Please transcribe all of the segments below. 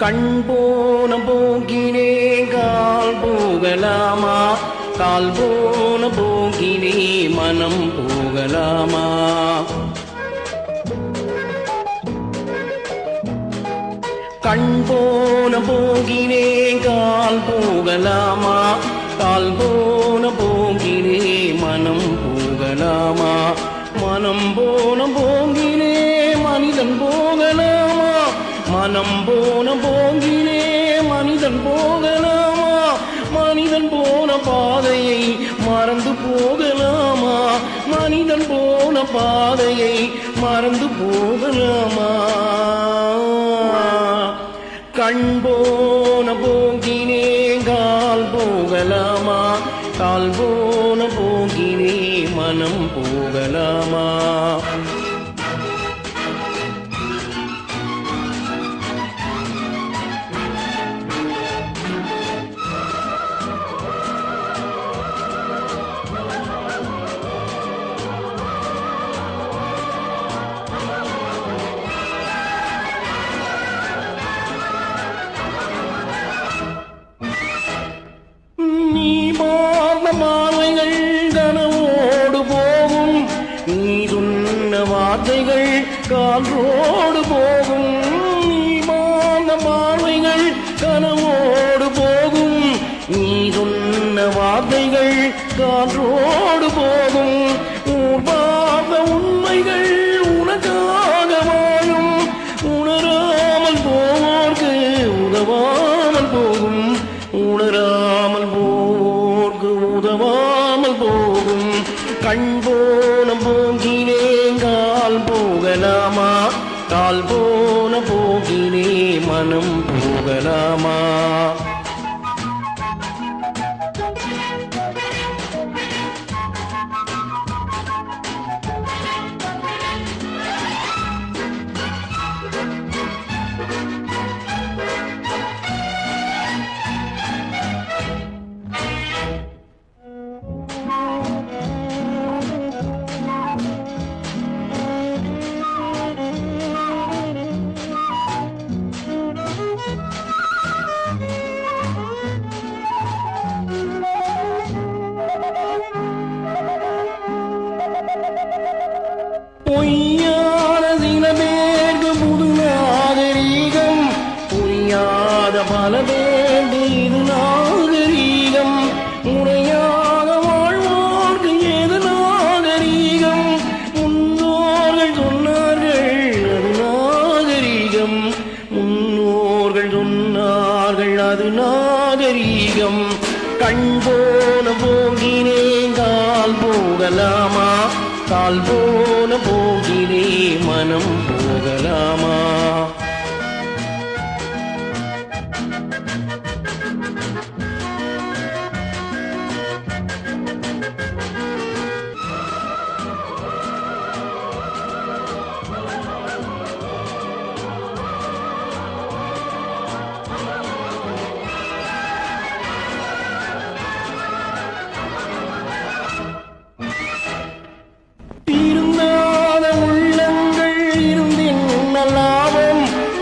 கண் போன போக்கினே கால் போகலாமா, கால் போன போக்கினே மனம் போகலாமா. கண் போன போக்கினே கால் போகலாமா, கால் போன போக்கினே மனம் போகலாமா. மனம் போன போக்கினே மனிதன் போகலாமா, மனம் போன போக்கினே மனிதன் போகலாமா. மனிதன் போன பாதையை மறந்து போகலாமா, மனிதன் போன பாதையை மறந்து போகலாமா. கண் போன போக்கினே கால் போகலாமா, கால் போன போக்கினே மனம் போகலாமா. பார்வைகள் கனவோடு போகும், நீ சொன்ன வார்த்தைகள் காற்றோடு போகும். நீ பார்வைகள் கனவோடு போகும், நீ சொன்ன வார்த்தைகள் காற்றோடு போகும். ஊர் பார்த்த உண்மைகள் உனக்காக வாழும், உணராமல் போவோர்க்கு உதவாமல் போகும், உணராமல் உதவாமல் போகும். கண் போன போக்கினே கால் போகலாமா, கால் போன போக்கினே மனம் போகலாமா. பொய்யான சில பேருக்கு புது நாகரீகம், புரியாத பல பேருக்கு இது நாகரீகம். முறையாக வாழ்வோர்க்கு எது நாகரீகம், முன்னோர்கள் சொன்னார்கள் அது நாகரீகம், முன்னோர்கள் சொன்னார்கள் அது நாகரீகம். கண் போன போக்கினே கால் போகலாமா, கால் போன போக்கினே மனம் போகலாமா.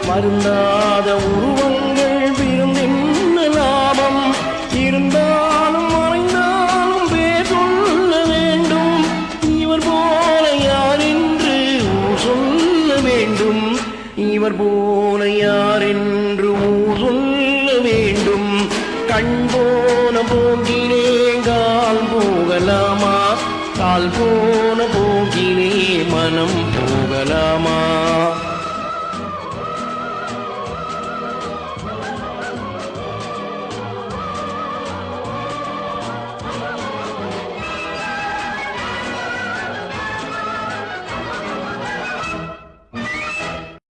மருந்தாத உருவங்கள் விருந்தின் லாபம், இருந்தாலும் மறைந்தாலும் பேர் சொல்ல வேண்டும். இவர் போல யார் என்று சொல்ல வேண்டும், இவர் போல யார் என்று சொல்ல வேண்டும். கண் போன போக்கினே கால் போகலாமா, கால்